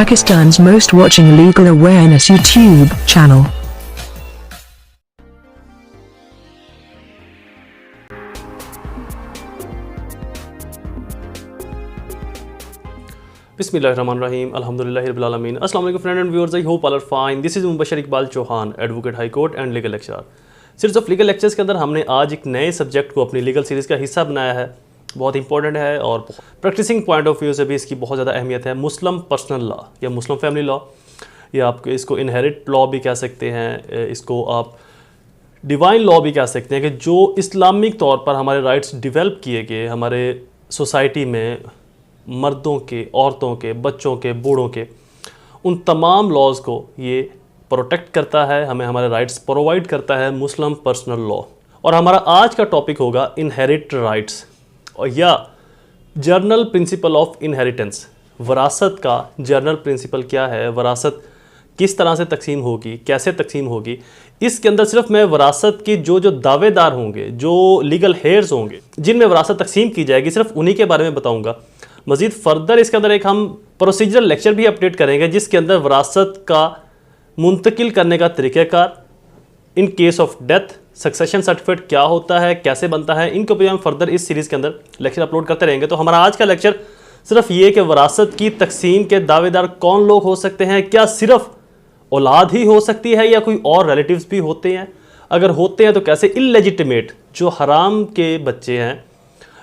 Pakistan's most watching legal awareness YouTube channel. Bismillahirrahmanirrahim. Alhamdulillahi Rabbil Alameen. Assalamu alaikum friends and viewers. I hope all are fine. This is Mobushar Iqbal Chohan, Advocate High Court and Legal Lecturer. Series of legal lectures के अंदर हमने आज एक नए subject को अपनी legal series का हिस्सा बनाया है। बहुत इंपॉर्टेंट है और प्रैक्टिसिंग पॉइंट ऑफ व्यू से भी इसकी बहुत ज़्यादा अहमियत है। मुस्लिम पर्सनल लॉ या मुस्लिम फैमिली लॉ, या आप इसको इनहेरिट लॉ भी कह सकते हैं, इसको आप डिवाइन लॉ भी कह सकते हैं, कि जो इस्लामिक तौर पर हमारे राइट्स डेवलप किए गए हमारे सोसाइटी में मर्दों के, औरतों के, बच्चों के, बूढ़ों के, उन तमाम लॉज़ को ये प्रोटेक्ट करता है, हमें हमारे राइट्स प्रोवाइड करता है मुस्लिम पर्सनल लॉ। और हमारा आज का टॉपिक होगा इनहेरिट राइट्स या जर्नल प्रिंसिपल ऑफ इनहेरिटेंस। वरासत का जर्नल प्रिंसिपल क्या है, वरासत किस तरह से तकसीम होगी, कैसे तकसीम होगी। इसके अंदर सिर्फ मैं वरासत की जो दावेदार होंगे, जो लीगल हेयर्स होंगे जिनमें वरासत तकसीम की जाएगी, सिर्फ उन्हीं के बारे में बताऊंगा। मज़ीद फर्दर इसके अंदर एक हम प्रोसीजरल लेक्चर भी अपडेट करेंगे जिसके अंदर वरासत का मुंतकिल करने का तरीक़ाकार, in case of death succession certificate क्या होता है, कैसे बनता है, इनके ऊपर हम फर्दर इस सीरीज़ के अंदर लेक्चर अपलोड करते रहेंगे। तो हमारा आज का लेक्चर सिर्फ ये कि वरासत की तकसीम के दावेदार कौन लोग हो सकते हैं, क्या सिर्फ औलाद ही हो सकती है या कोई और रिलेटिव्स भी होते हैं, अगर होते हैं तो कैसे, इल्लेजिटिमेट जो हराम के बच्चे हैं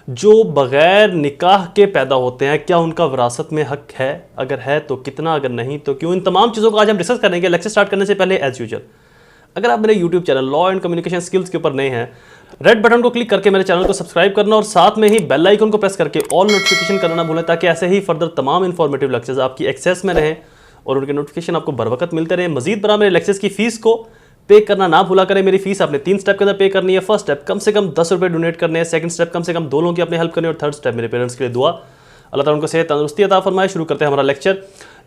जो बग़ैर निकाह के पैदा होते हैं, क्या उनका विरासत में हक़ है, अगर है तो कितना, अगर नहीं तो क्यों। इन तमाम चीज़ों को आज हम डिस्कस करेंगे। लेक्चर स्टार्ट करने से पहले एज यूजुअल, अगर आप मेरे YouTube channel law and communication skills के ऊपर नए हैं, रेड बटन को क्लिक करके मेरे चैनल को सब्सक्राइब करना और साथ में ही बेल आइकन को प्रेस करके ऑल नोटिफिकेशन करना ना भूलें, ताकि ऐसे ही फर्दर तमाम इंफॉर्मेटिव लेक्चर्स आपकी एक्सेस में रहें और उनके नोटिफिकेशन आपको बर वक्त मिलते रहें। मजीद बरा मेरे लेक्चर्स की फ़ीस को पे करना ना भूला करें। मेरी फीस आपने 3 स्टेप के अंदर पे करनी है। फर्स्ट स्टेप कम से कम 10 रुपये डोनेट करने हैं, सेकंड स्टेप कम से कम 2 लोगों की अपनी हेल्प करनी है, और थर्ड स्टेप मेरे पेरेंट्स के लिए दुआ, अल्लाह ताला उनको सेहत तंदुरुस्ती अता फरमाए। शुरू करते हैं हमारा lecture,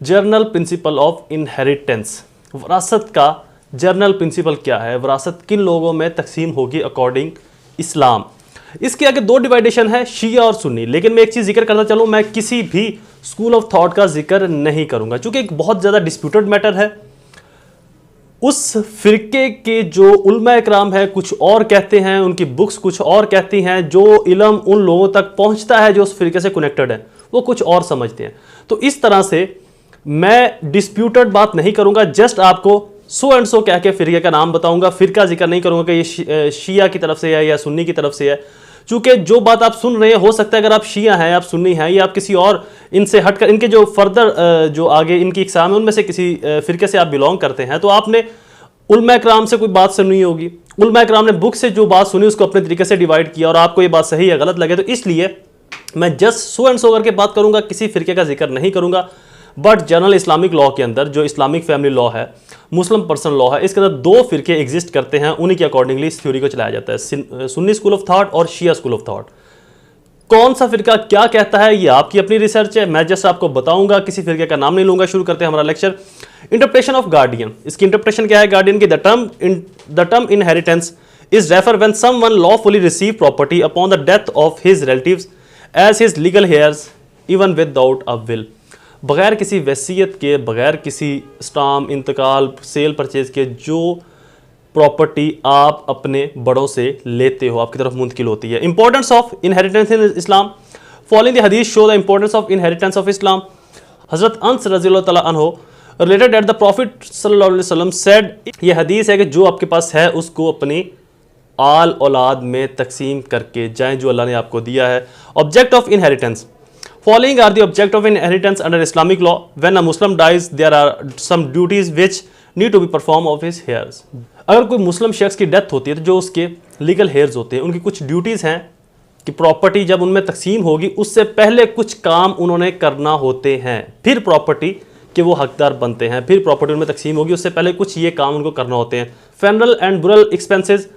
journal principle of inheritance. वरासत का जर्नल प्रिंसिपल क्या है, वरासत किन लोगों में तकसीम होगी अकॉर्डिंग इस्लाम। इसके आगे 2 डिवाइडेशन है, शिया और सुन्नी। लेकिन मैं एक चीज़ जिक्र करता चलूँ, मैं किसी भी स्कूल ऑफ थॉट का जिक्र नहीं करूँगा चूँकि एक बहुत ज़्यादा डिस्प्यूटेड मैटर है। उस फ़िरके के जो उलमा इकराम है कुछ और कहते हैं, उनकी बुक्स कुछ और कहती हैं, जो इल्म उन लोगों तक पहुंचता है जो उस फ़िरके से कनेक्टेड है वो कुछ और समझते हैं। तो इस तरह से मैं डिस्प्यूटेड बात नहीं करूंगा, जस्ट आपको सो एंड सो कह के फ़िरके का नाम बताऊंगा, फ़िरका जिक्र नहीं करूंगा कि ये शिया की तरफ से है या सुन्नी की तरफ से है। चूँकि जो बात आप सुन रहे हैं, हो सकता है अगर आप शिया हैं, आप सुन्नी हैं, या आप किसी और इनसे हटकर इनके जो फर्दर जो आगे इनकी इकसाम है उनमें से किसी फ़िरके से आप बिलोंग करते हैं, तो आपने उलमा इकराम से कोई बात सुनी होगी, उलमा इकराम ने बुक से जो बात सुनी उसको अपने तरीके से डिवाइड किया और आपको ये बात सही या गलत लगे। तो इसलिए मैं जस्ट सो एंड सो करके बात करूंगा, किसी फ़िरके का जिक्र नहीं करूंगा। बट जनरल इस्लामिक लॉ के अंदर जो इस्लामिक फैमिली लॉ है, मुस्लिम पर्सनल लॉ है, इसके अंदर 2 फ़िरके एग्जिस्ट करते हैं, उन्हीं के अकॉर्डिंगली इस थ्योरी को चलाया जाता है, सुन्नी स्कूल ऑफ थॉट और शिया स्कूल ऑफ थॉट। कौन सा फ़िरका क्या कहता है ये आपकी अपनी रिसर्च है, मैं जस्ट आपको बताऊंगा, किसी फ़िरके का नाम नहीं लूंगा। शुरू करते हैं हमारा लेक्चर। Interpretation of guardian. इसकी इंटरप्रिटेशन क्या है गार्डियन की, the term inheritance is refer when someone lawfully receive property upon the death of his relatives as his legal heirs even without a will. बगैर किसी वसीयत के, बगैर किसी स्टाम्प, इंतकाल, सेल परचेज के जो प्रॉपर्टी आप अपने बड़ों से लेते हो, आपकी तरफ मुंतकिल होती है। Importance of inheritance in Islam. Following the hadith show the importance of inheritance of Islam. हजरत अनस रज़ियल्लाहु तआला अन्हु रिलेटेड दैट द प्रॉफिट सल्लल्लाहु अलैहि वसल्लम सेड, ये हदीस है कि जो आपके पास है उसको अपनी आल औलाद में तकसीम करके जाएं जो अल्लाह ने आपको दिया है। Object of inheritance. Following are the object of inheritance under Islamic law. When a Muslim dies there are some duties which need to be perform of his heirs. अगर कोई मुस्लिम शख्स की डेथ होती है तो जो उसके लीगल हेयर्स होते हैं उनकी कुछ ड्यूटीज़ हैं कि प्रॉपर्टी जब उनमें तकसीम होगी उससे पहले कुछ काम उन्होंने करना होते हैं, फिर प्रॉपर्टी के वो हकदार बनते हैं, फिर प्रॉपर्टी उनमें तकसीम होगी उससे पहले कुछ ये काम उनको करना होते हैं। Funeral and burial expenses.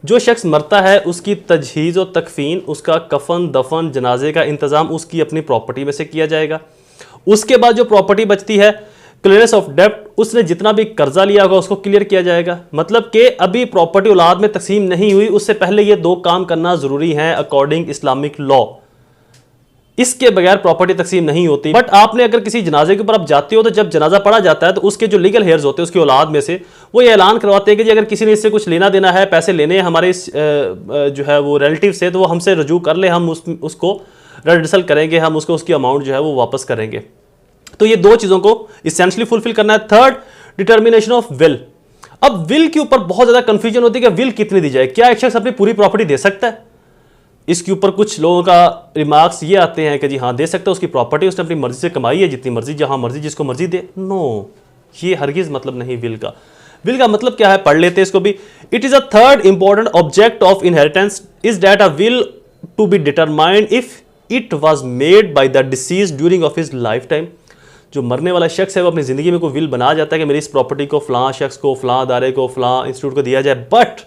जो शख्स मरता है उसकी तजहीज़ और तकफीन, उसका कफन, दफन, जनाजे का इंतज़ाम उसकी अपनी प्रॉपर्टी में से किया जाएगा। उसके बाद जो प्रॉपर्टी बचती है, क्लियरेंस ऑफ डेप्ट, उसने जितना भी कर्जा लिया होगा उसको क्लियर किया जाएगा। मतलब कि अभी प्रॉपर्टी औलाद में तकसीम नहीं हुई, उससे पहले ये 2 काम करना ज़रूरी है अकॉर्डिंग इस्लामिक लॉ। इसके बगैर प्रॉपर्टी तकसीम नहीं होती। बट आपने अगर किसी जनाजे के ऊपर आप जाते हो तो जब जनाजा पढ़ा जाता है तो उसके जो लीगल हेयर्स होते हैं उसकी औलाद में से वो ये ऐलान करवाते हैं कि जी अगर किसी ने इससे कुछ लेना देना है, पैसे लेने हैं हमारे जो है वो रिलेटिव से, तो वो हमसे रजू कर ले, हम उसको रिडसल करेंगे, हम उसको उसकी अमाउंट जो है वो वापस करेंगे। तो ये दो चीज़ों को इसेंशियली फुलफिल करना है। Third, determination of will. अब विल के ऊपर बहुत ज़्यादा कंफ्यूजन होती है कि विल कितनी दी जाए, क्या एक शख्स अपनी पूरी प्रॉपर्टी दे सकता है? इसके ऊपर कुछ लोगों का रिमार्क्स ये आते हैं कि जी हाँ दे सकता है, उसकी प्रॉपर्टी उसने अपनी मर्जी से कमाई है, जितनी मर्जी जहाँ मर्जी जिसको मर्जी दे। नो, ये हरगिज़ मतलब नहीं विल का। विल का मतलब क्या है, पढ़ लेते हैं इसको भी। It is a third important object of inheritance is that a will to be determined if it was made by the deceased during of his life time. जो मरने वाला शख्स है वो अपनी ज़िंदगी में कोई विल बना जाता है कि मेरी इस प्रॉपर्टी को फ़लाँ शख्स को, फ़लाँ अदारे को, फ़लाँ इंस्टीट्यूट को दिया जाए, but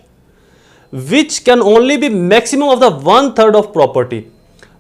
which can only be maximum of the 1/3 of property.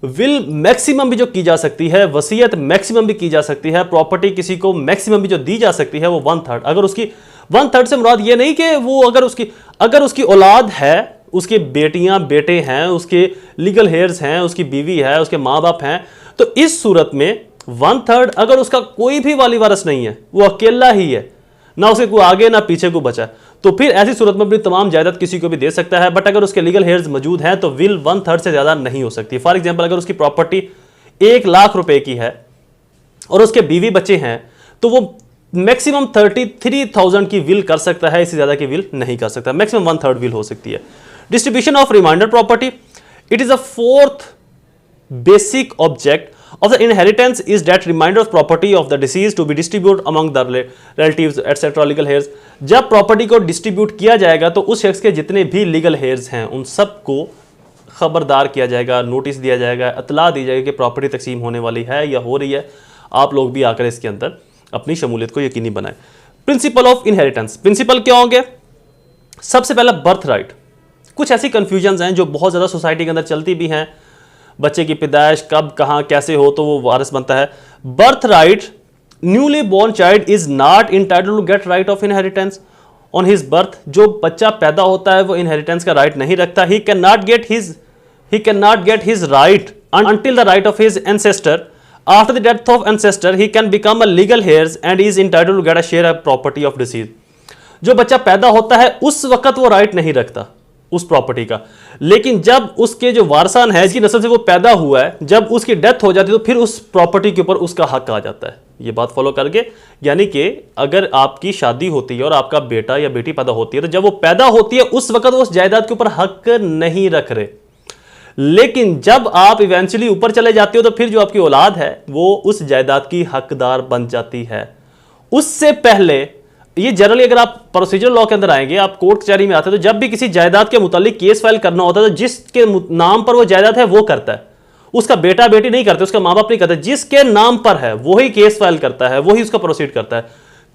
Will maximum भी जो की जा सकती है, वसीयत मैक्सिमम भी की जा सकती है, प्रॉपर्टी किसी को मैक्सिमम भी जो दी जा सकती है वो 1/3। अगर उसकी 1/3 से मुराद ये नहीं कि वो अगर उसकी औलाद है, उसके बेटियां बेटे हैं, उसके लीगल हेयर्स हैं, उसकी बीवी है, उसके माँ बाप हैं, तो इस सूरत में 1/3 अगर उसका कोई भी वाली वारिस नहीं है, वो अकेला ही है, ना उसके कोई आगे ना पीछे को बचा, तो फिर ऐसी सूरत में अपनी तमाम जायदाद किसी को भी दे सकता है। बट अगर उसके लीगल हेयर्स मौजूद हैं तो विल 1/3 से ज़्यादा नहीं हो सकती। फॉर एग्जाम्पल, अगर उसकी प्रॉपर्टी 1 लाख रुपए की है और उसके बीवी बच्चे हैं तो वो मैक्सिमम 33,000 की विल कर सकता है, इससे ज़्यादा की विल नहीं कर सकता। मैक्सिमम 1/3 विल हो सकती है। Distribution of reminder property, it is a fourth basic object of the inheritance is that remainder of property of the deceased to be distributed among the relatives etc. legal heirs। जब property को distribute किया जाएगा तो उस शख्स के जितने भी लीगल हेयर्स हैं उन सबको खबरदार किया जाएगा, नोटिस दिया जाएगा, इतला दी जाएगी कि प्रॉपर्टी तकसीम होने वाली है या हो रही है, आप लोग भी आकर इसके अंदर अपनी शमूलियत को यकीनी बनाएं। प्रिंसिपल ऑफ इनहेरिटेंस, प्रिंसिपल क्या होंगे? सबसे पहला बर्थ राइट। कुछ ऐसी कन्फ्यूजन्स हैं जो बहुत ज़्यादा सोसाइटी के अंदर चलती भी हैं, बच्चे की पैदाइश कब कहाँ कैसे हो तो वो वारिस बनता है। Birth right, newly born child is not entitled to get right of inheritance on his birth. जो बच्चा पैदा होता है वो इनहेरिटेंस का राइट नहीं रखता। He can not get his right until the right of his ancestor. After the death of ancestor, he can become a legal heirs and is entitled to get a share of property of deceased. जो बच्चा पैदा होता है उस वक्त वो right नहीं रखता उस प्रॉपर्टी का, लेकिन जब उसके जो वारसान है जिसकी नस्ल से वो पैदा हुआ है, जब उसकी डेथ हो जाती है तो फिर उस प्रॉपर्टी के ऊपर उसका हक आ जाता है। ये बात फॉलो करके, यानी कि अगर आपकी शादी होती है और आपका बेटा या बेटी पैदा होती है तो जब वो पैदा होती है उस वक्त वो उस जायदाद के ऊपर हक नहीं रख रहे, लेकिन जब आप इवेंचुअली ऊपर चले जाते हो तो फिर जो आपकी औलाद है वो उस जायदाद की हकदार बन जाती है। उससे पहले ये जनरली अगर आप प्रोसीजर लॉ के अंदर आएंगे, आप कोर्ट कचहरी में आते हैं तो जब भी किसी जायदाद के मुतालिक केस फाइल करना होता है तो जिसके नाम पर वो जायदाद है वो करता है, उसका बेटा बेटी नहीं करते, उसका माँ बाप नहीं करते, जिसके नाम पर है वही केस फाइल करता है, वही उसका प्रोसीड करता है।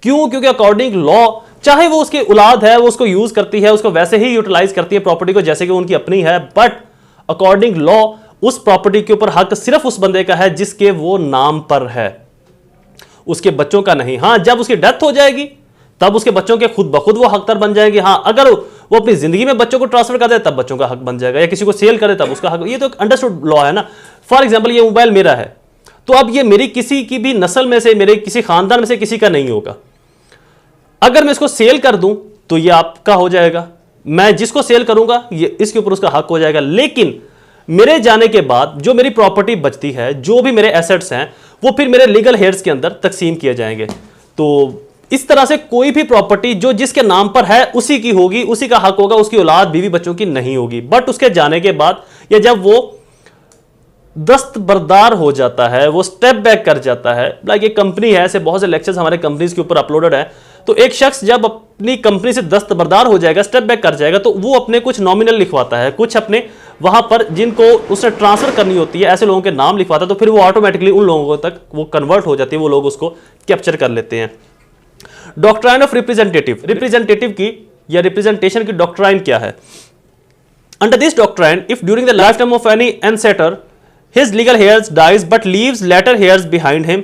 क्यों? क्योंकि अकॉर्डिंग लॉ चाहे वो उसकी औलाद है वो उसको यूज करती है, उसको वैसे ही यूटिलाइज करती है प्रॉपर्टी को जैसे कि उनकी अपनी है, बट अकॉर्डिंग लॉ उस प्रॉपर्टी के ऊपर हक सिर्फ उस बंदे का है जिसके वो नाम पर है, उसके बच्चों का नहीं। हाँ, जब उसकी डेथ हो जाएगी तब उसके बच्चों के खुद ब खुद वो हकदार बन जाएंगे। हाँ, अगर वो अपनी जिंदगी में बच्चों को ट्रांसफर कर दे तब बच्चों का हक बन जाएगा, या किसी को सेल करे तब उसका हक। ये तो अंडरस्टूड लॉ है ना। फॉर एग्जाम्पल, ये मोबाइल मेरा है तो अब ये मेरी किसी की भी नस्ल में से, मेरे किसी खानदान में से किसी का नहीं होगा। अगर मैं इसको सेल कर दूं तो ये आपका हो जाएगा, मैं जिसको सेल करूंगा ये इसके ऊपर उसका हक हो जाएगा। लेकिन मेरे जाने के बाद जो मेरी प्रॉपर्टी बचती है, जो भी मेरे एसेट्स हैं, वो फिर मेरे लीगल हेयर्स के अंदर तकसीम किए जाएंगे। तो इस तरह से कोई भी प्रॉपर्टी जो जिसके नाम पर है उसी की होगी, उसी का हक होगा, उसकी औलाद बीवी बच्चों की नहीं होगी। बट उसके जाने के बाद या जब वो दस्तबरदार हो जाता है, वो स्टेप बैक कर जाता है, लाइक एक कंपनी है, ऐसे बहुत से लेक्चर्स हमारे कंपनीज के ऊपर अपलोडेड है, तो एक शख्स जब अपनी कंपनी से दस्तबरदार हो जाएगा, स्टेप बैक कर जाएगा, तो वो अपने कुछ नॉमिनल लिखवाता है, कुछ अपने वहां पर जिनको उसने ट्रांसफर करनी होती है ऐसे लोगों के नाम लिखवाता है, तो फिर वो ऑटोमेटिकली उन लोगों तक वो कन्वर्ट हो जाती है, वो लोग उसको कैप्चर कर लेते हैं। डॉक्ट्राइन ऑफ रिप्रेजेंटेटिव, रिप्रेजेंटेटिव की या रिप्रेजेंटेशन की डॉक्ट्राइन क्या है? Under this doctrine, if during the life time of any ancestor his legal heirs dies but leaves later heirs behind him,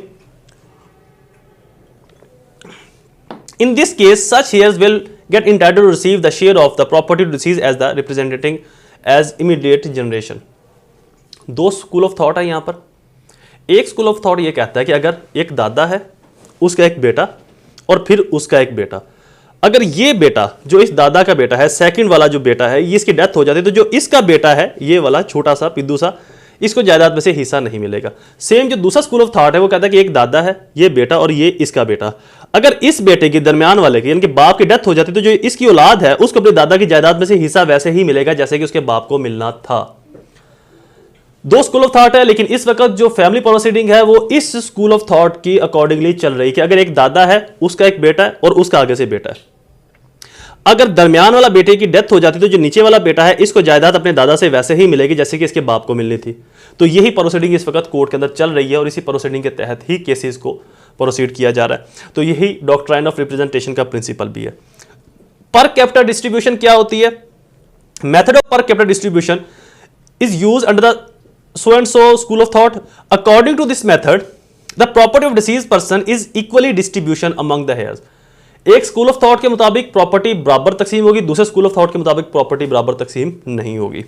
in this case such heirs will get entitled to receive the share of the property deceased as the representing as immediate generation। दो school of thought है यहाँ पर। एक school of thought ये कहता है कि अगर एक दादा है, उसका एक बेटा और फिर उसका एक बेटा, अगर ये बेटा जो इस दादा का बेटा है, सेकंड वाला जो बेटा है, ये इसकी डेथ हो जाती है, तो जो इसका बेटा है ये वाला छोटा सा पिद्दू सा, इसको जायदाद में से हिस्सा नहीं मिलेगा। सेम जो दूसरा स्कूल ऑफ थॉट है वो कहता है कि एक दादा है, ये बेटा और ये इसका बेटा, अगर इस बेटे की दरमियान वाले की यानी कि बाप की डेथ हो जाती है तो जो इसकी औलाद है उसको अपने दादा की जायदाद में से हिस्सा वैसे ही मिलेगा जैसे कि उसके बाप को मिलना था। दो स्कूल ऑफ थॉट है, लेकिन इस वक्त जो फैमिली प्रोसीडिंग है वो इस स्कूल ऑफ थॉट की अकॉर्डिंगली चल रही है कि अगर एक दादा है, उसका एक बेटा है और उसका आगे से बेटा है। अगर दरमियान वाला बेटे की डेथ हो जाती तो जो नीचे वाला बेटा है इसको जायदाद अपने दादा से वैसे ही मिलेगी जैसे कि इसके बाप को मिलनी थी। तो यही प्रोसीडिंग इस वक्त कोर्ट के अंदर चल रही है और इसी प्रोसीडिंग के तहत ही केसेस को प्रोसीड किया जा रहा है। तो यही डॉक्ट्राइन ऑफ रिप्रेजेंटेशन का प्रिंसिपल भी है। पर कैपिटा डिस्ट्रीब्यूशन क्या होती है? Method of per capita distribution is use under the so and so school of thought. According to this method, the property of deceased person is equally distribution among the heirs. एक school of thought के मुताबिक property बराबर तकसीम होगी, दूसरे school of thought के मुताबिक property बराबर तकसीम नहीं होगी।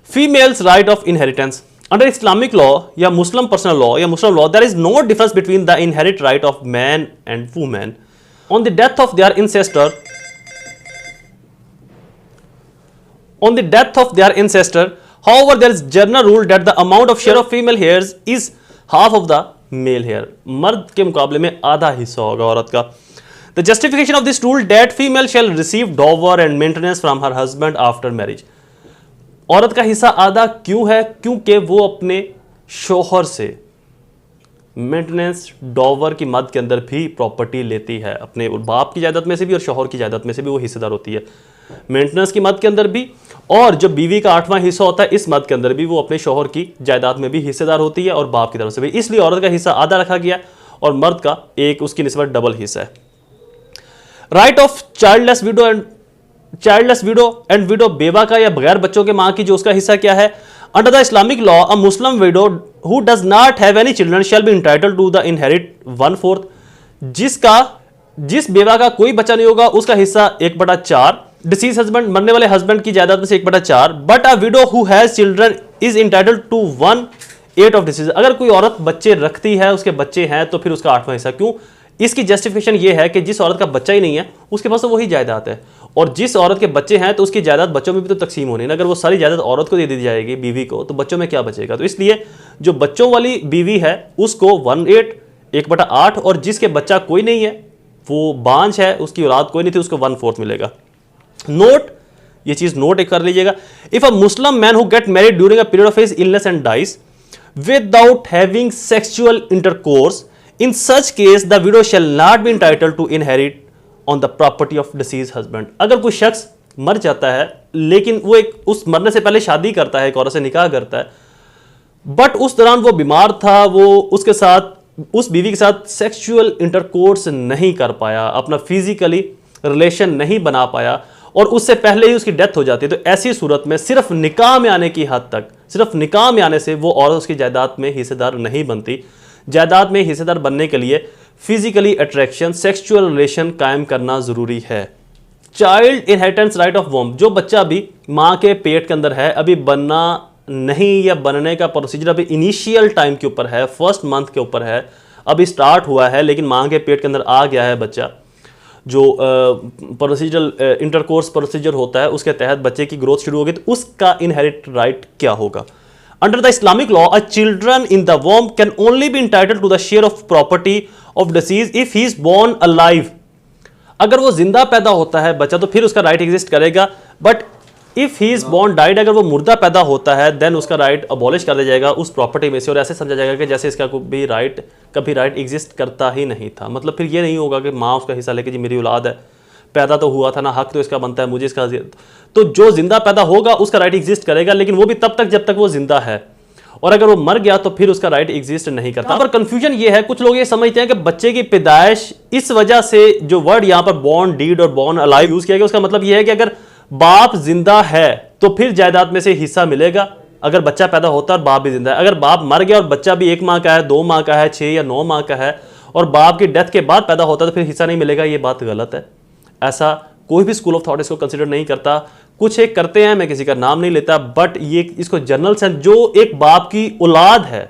Females right of inheritance under Islamic law या मुस्लिम पर्सनल लॉ या Muslim law, there is no difference between the inherit right of man and women on the death of their ancestor. On the death of their ancestor, however, there is general rule that the amount of share of female heirs is half of the male heir. मर्द के मुकाबले में आधा हिस्सा होगा औरत का। The justification of this rule that female shall receive dower and maintenance from her husband after marriage. औरत का हिस्सा आधा क्यों है? क्योंकि वो अपने शोहर से मेंटेनेंस डॉवर की मद के अंदर भी प्रॉपर्टी लेती है, अपने बाप की जायदाद में से भी और शोहर की जायदाद में से भी वो हिस्सेदार होती है, मेंटेनेंस की मद के अंदर भी, और जो बीवी का 8वां हिस्सा होता है इस मद के अंदर भी वो अपने शोहर की जायदाद में भी हिस्सेदार होती है और बाप की तरफ से भी। इसलिए औरत का हिस्सा आधा रखा गया और मर्द का एक उसकी निस्बत डबल हिस्सा है। Right of childless window and window, बेवा का या बगैर बच्चों के मां की जो उसका हिस्सा क्या है? Under the Islamic law a Muslim widow who does not have any children shall be entitled to the inherit 1/4। जिस बेवा का कोई बच्चा नहीं होगा उसका हिस्सा 1/4, डिसीज हस्बैंड मरने वाले हस्बैंड की जायदाद में से 1/4, but a widow who has children is entitled to 1/8 of deceased. अगर कोई औरत बच्चे रखती है, उसके बच्चे हैं, तो फिर उसका 8वां हिस्सा। क्यों? इसकी जस्टिफिकेशन ये है कि जिस औरत का बच्चा ही नहीं है उसके पास तो वही जायदाद है, और जिस औरत के बच्चे हैं तो उसकी जायदाद बच्चों में भी तो तकसीम होनी है। अगर वो सारी जायदाद औरत को दे दी जाएगी, बीवी को, तो बच्चों में क्या बचेगा? तो इसलिए जो बच्चों वाली बीवी है उसको 1/8, और जिसके बच्चा कोई नहीं है, वो बांझ है, उसकी औलाद कोई नहीं थी, उसको 1/4 मिलेगा। नोट, ये चीज नोट कर लीजिएगा। If a Muslim man who get married during a period of his illness and dies without having sexual intercourse, in such case the widow shall not be entitled to inherit on the property of deceased husband. अगर कोई शख्स मर जाता है लेकिन वो उस मरने से पहले शादी करता है, एक औरत से निकाह करता है, बट उस दौरान वो बीमार था, वो उसके साथ, उस बीवी के साथ सेक्सुअल इंटरकोर्स नहीं कर पाया, अपना फिजिकली रिलेशन नहीं बना पाया, और उससे पहले ही उसकी डेथ हो जाती है, तो ऐसी सूरत में सिर्फ निकाह में आने की हद तक, सिर्फ निकाह में आने से वो औरत उसकी जायदाद में हिस्सेदार नहीं बनती। जायदाद में हिस्सेदार बनने के लिए फिजिकली अट्रैक्शन, सेक्सुअल रिलेशन कायम करना जरूरी है। चाइल्ड इनहेरिटेंस राइट ऑफ वोम, जो बच्चा भी माँ के पेट के अंदर है, अभी बनना नहीं या बनने का प्रोसीजर अभी इनिशियल टाइम के ऊपर है, फर्स्ट मंथ के ऊपर है, अभी स्टार्ट हुआ है, लेकिन माँ के पेट के अंदर आ गया है बच्चा, जो प्रोसीजरल इंटरकोर्स प्रोसीजर होता है उसके तहत बच्चे की ग्रोथ शुरू होगी, तो उसका इनहेरिट राइट क्या होगा? Under the Islamic law a children in the womb can only be entitled to the share of property of deceased if he is born alive. अगर वो जिंदा पैदा होता है बच्चा तो फिर उसका राइट एग्जिस्ट करेगा, but if he is born died, अगर वो मुर्दा पैदा होता है देन उसका राइट अबॉलिश कर दिया जाएगा उस प्रॉपर्टी में से, और ऐसे समझा जाएगा कि जैसे इसका कभी राइट एग्जिस्ट करता ही नहीं था। मतलब फिर ये नहीं होगा कि माँ उसका हिस्सा लेके जी मेरी औलाद है, पैदा तो हुआ था ना, हक तो इसका बनता है, मुझे इसका, तो जो जिंदा पैदा होगा उसका राइट एग्जिस्ट करेगा, लेकिन वो भी तब तक जब तक वो जिंदा है, और अगर वो मर गया तो फिर उसका राइट एग्जिस्ट नहीं करता। पर कंफ्यूजन ये है, कुछ लोग ये समझते हैं कि बच्चे की पैदाइश, इस वजह से जो वर्ड यहाँ पर बॉर्न डीड और बॉर्न अलाइव यूज किया गया, उसका मतलब ये है कि अगर बाप जिंदा है तो फिर जायदाद में से हिस्सा मिलेगा, अगर बच्चा पैदा होता है और बाप भी जिंदा है। अगर बाप मर गया और बच्चा भी 1 माह का है, 2 माह का है, 6 या 9 माह का है, और बाप की डेथ के बाद पैदा होता है तो फिर हिस्सा नहीं मिलेगा, ये बात गलत है। ऐसा कोई भी स्कूल ऑफ थॉट इसको कंसिडर नहीं करता। कुछ एक करते हैं, मैं किसी का नाम नहीं लेता, बट ये इसको जनरल सेंस, जो एक बाप की औलाद है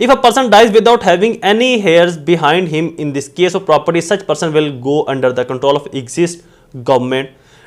if a person dies without having any heirs behind him in this case of property, such person will go under the control of exist government